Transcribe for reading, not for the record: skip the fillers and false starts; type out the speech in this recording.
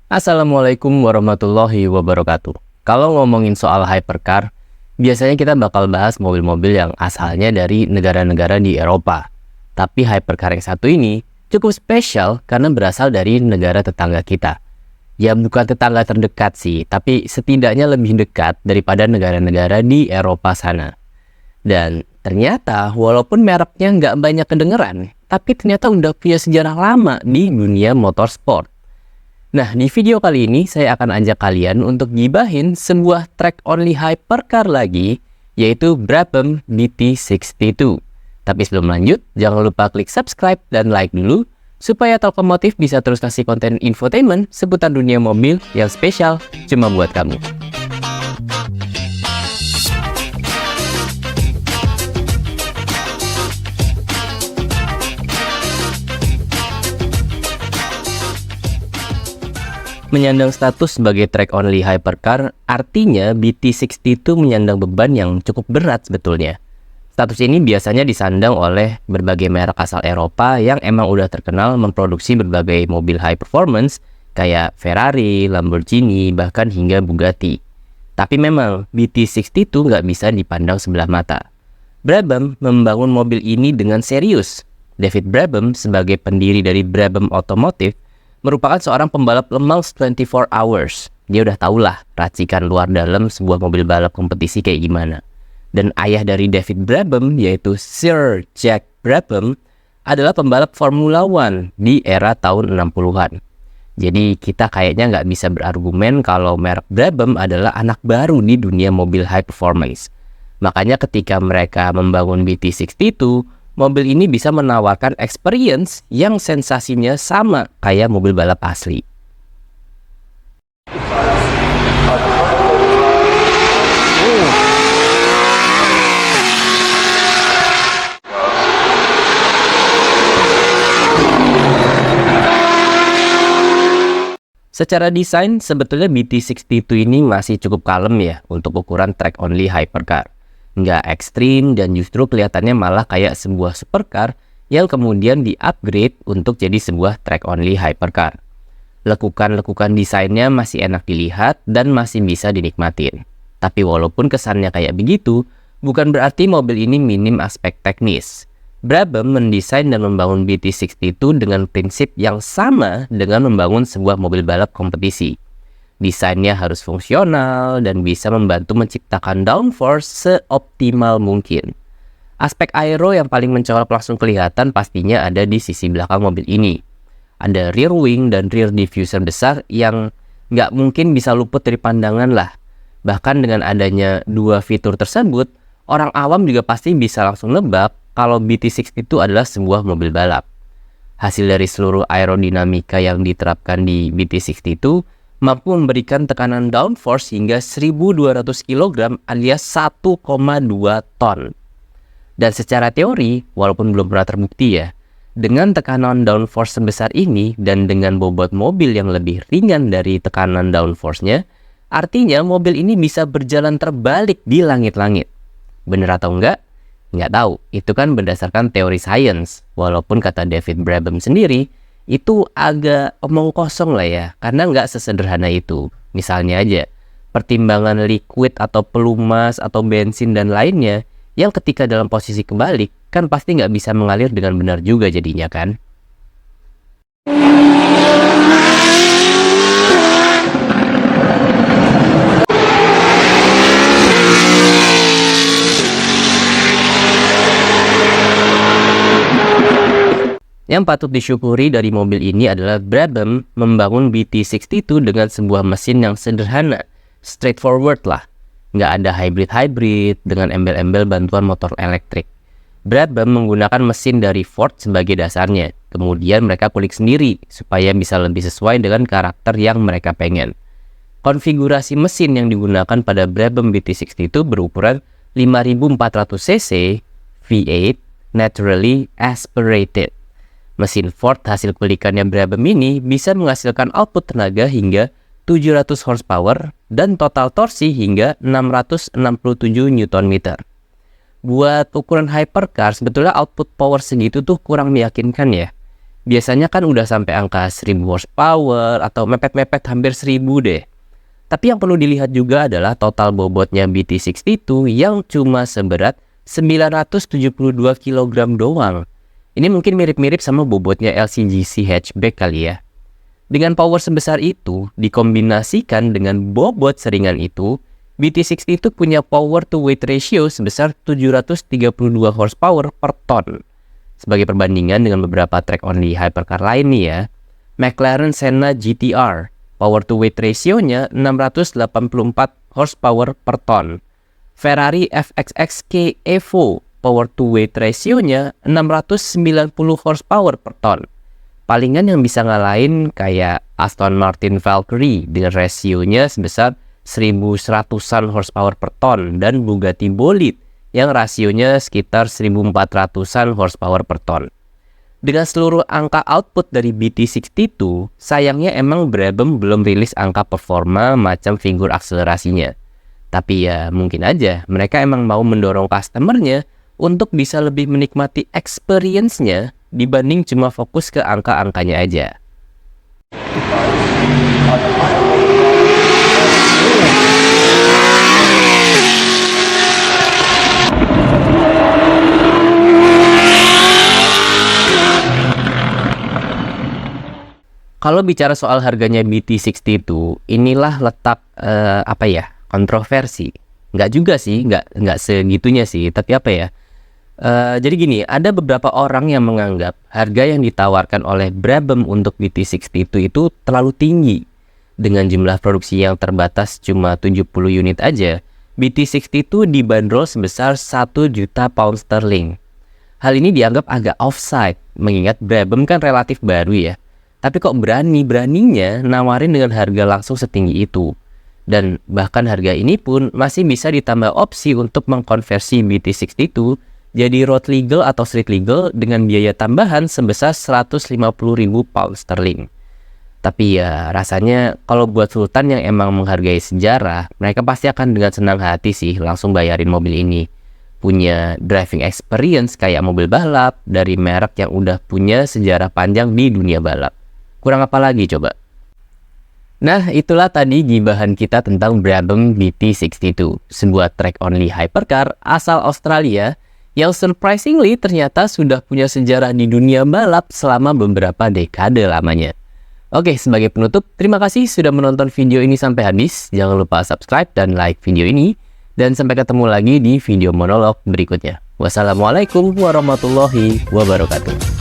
Assalamualaikum warahmatullahi wabarakatuh. Kalau ngomongin soal hypercar, biasanya kita bakal bahas mobil-mobil yang asalnya dari negara-negara di Eropa. Tapi hypercar yang satu ini cukup spesial karena berasal dari negara tetangga kita. Ya bukan tetangga terdekat sih, tapi setidaknya lebih dekat daripada negara-negara di Eropa sana. Dan ternyata walaupun mereknya nggak banyak kedengeran, tapi ternyata udah punya sejarah lama di dunia motorsport. Nah, di video kali ini saya akan ajak kalian untuk gibahin sebuah track only hypercar lagi, yaitu Brabham BT62. Tapi sebelum lanjut, jangan lupa klik subscribe dan like dulu, supaya Telkomotif bisa terus kasih konten infotainment seputar dunia mobil yang spesial cuma buat kamu. Menyandang status sebagai track only hypercar, artinya BT62 menyandang beban yang cukup berat sebetulnya. Status ini biasanya disandang oleh berbagai merek asal Eropa yang emang udah terkenal memproduksi berbagai mobil high performance kayak Ferrari, Lamborghini, bahkan hingga Bugatti. Tapi memang BT62 nggak bisa dipandang sebelah mata. Brabham membangun mobil ini dengan serius. David Brabham sebagai pendiri dari Brabham Automotive merupakan seorang pembalap Le Mans 24 Hours. Dia udah tahulah racikan luar dalam sebuah mobil balap kompetisi kayak gimana. Dan ayah dari David Brabham, yaitu Sir Jack Brabham, adalah pembalap Formula One di era tahun 60-an. Jadi kita kayaknya nggak bisa berargumen kalau merek Brabham adalah anak baru di dunia mobil high performance. Makanya ketika mereka membangun BT62, mobil ini bisa menawarkan experience yang sensasinya sama kayak mobil balap asli. Secara desain, sebetulnya BT62 ini masih cukup kalem ya untuk ukuran track only hypercar. Nggak ekstrim dan justru kelihatannya malah kayak sebuah supercar yang kemudian di-upgrade untuk jadi sebuah track only hypercar. Lekukan-lekukan desainnya masih enak dilihat dan masih bisa dinikmatin. Tapi walaupun kesannya kayak begitu, bukan berarti mobil ini minim aspek teknis. Brabham mendesain dan membangun BT62 dengan prinsip yang sama dengan membangun sebuah mobil balap kompetisi. Desainnya harus fungsional dan bisa membantu menciptakan downforce seoptimal mungkin. Aspek aero yang paling mencolok langsung kelihatan pastinya ada di sisi belakang mobil ini. Ada rear wing dan rear diffuser besar yang nggak mungkin bisa luput dari pandangan lah. Bahkan dengan adanya dua fitur tersebut, orang awam juga pasti bisa langsung nebak kalau BT62 itu adalah sebuah mobil balap. Hasil dari seluruh aerodinamika yang diterapkan di BT62 mampu memberikan tekanan downforce hingga 1.200 kg alias 1,2 ton. Dan secara teori, walaupun belum pernah terbukti ya, dengan tekanan downforce sebesar ini dan dengan bobot mobil yang lebih ringan dari tekanan downforce-nya, artinya mobil ini bisa berjalan terbalik di langit-langit. Bener atau enggak? Nggak tahu, itu kan berdasarkan teori sains. Walaupun kata David Brabham sendiri, itu agak omong kosong lah ya, karena nggak sesederhana itu. Misalnya aja, pertimbangan liquid atau pelumas atau bensin dan lainnya, yang ketika dalam posisi kebalik, kan pasti nggak bisa mengalir dengan benar juga jadinya kan. Yang patut disyukuri dari mobil ini adalah Brabham membangun BT62 dengan sebuah mesin yang sederhana, straightforward lah. Nggak ada hybrid-hybrid dengan embel-embel bantuan motor elektrik. Brabham menggunakan mesin dari Ford sebagai dasarnya, kemudian mereka kulik sendiri supaya bisa lebih sesuai dengan karakter yang mereka pengen. Konfigurasi mesin yang digunakan pada Brabham BT62 berukuran 5400 cc V8 naturally aspirated. Mesin Ford hasil kulikannya Brabham ini bisa menghasilkan output tenaga hingga 700 horsepower dan total torsi hingga 667 Nm. Buat ukuran hypercar, sebetulnya output power segitu tuh kurang meyakinkan ya. Biasanya kan udah sampai angka 1000 horsepower atau mepet-mepet hampir 1000 deh. Tapi yang perlu dilihat juga adalah total bobotnya BT62 yang cuma seberat 972 kg doang. Ini mungkin mirip-mirip sama bobotnya LCGC hatchback kali ya. Dengan power sebesar itu, dikombinasikan dengan bobot seringan itu, BT62 punya power to weight ratio sebesar 732 horsepower per ton. Sebagai perbandingan dengan beberapa track-only hypercar lain nih ya, McLaren Senna GT-R, power to weight ratio-nya 684 horsepower per ton. Ferrari FXXK Evo, power to weight ratio-nya 690 horsepower per ton. Palingan yang bisa ngalahin kayak Aston Martin Valkyrie dengan rasionya sebesar 1100-an horsepower per ton dan Bugatti Bolide yang rasionya sekitar 1400-an horsepower per ton. Dengan seluruh angka output dari BT62, sayangnya emang Brabham belum rilis angka performa macam figur akselerasinya. Tapi ya mungkin aja mereka emang mau mendorong customernya untuk bisa lebih menikmati experience-nya dibanding cuma fokus ke angka-angkanya aja. Kalau bicara soal harganya BT62, inilah letak kontroversi. Nggak juga sih, nggak segitunya sih. Tapi jadi gini, ada beberapa orang yang menganggap harga yang ditawarkan oleh Brabham untuk BT62 itu terlalu tinggi. Dengan jumlah produksi yang terbatas cuma 70 unit aja, BT62 dibanderol sebesar 1 juta pound sterling. Hal ini dianggap agak offside, mengingat Brabham kan relatif baru ya. Tapi kok beraninya nawarin dengan harga langsung setinggi itu. Dan bahkan harga ini pun masih bisa ditambah opsi untuk mengkonversi BT62 jadi road legal atau street legal dengan biaya tambahan sebesar 150.000 pound sterling. Tapi ya rasanya kalau buat sultan yang emang menghargai sejarah, mereka pasti akan dengan senang hati sih langsung bayarin mobil ini. Punya driving experience kayak mobil balap dari merek yang udah punya sejarah panjang di dunia balap. Kurang apa lagi coba? Nah, itulah tadi gibahan kita tentang Brabham BT62, sebuah track-only hypercar asal Australia yang surprisingly ternyata sudah punya sejarah di dunia balap selama beberapa dekade lamanya. Oke, sebagai penutup, terima kasih sudah menonton video ini sampai habis. Jangan lupa subscribe dan like video ini. Dan sampai ketemu lagi di video monolog berikutnya. Wassalamualaikum warahmatullahi wabarakatuh.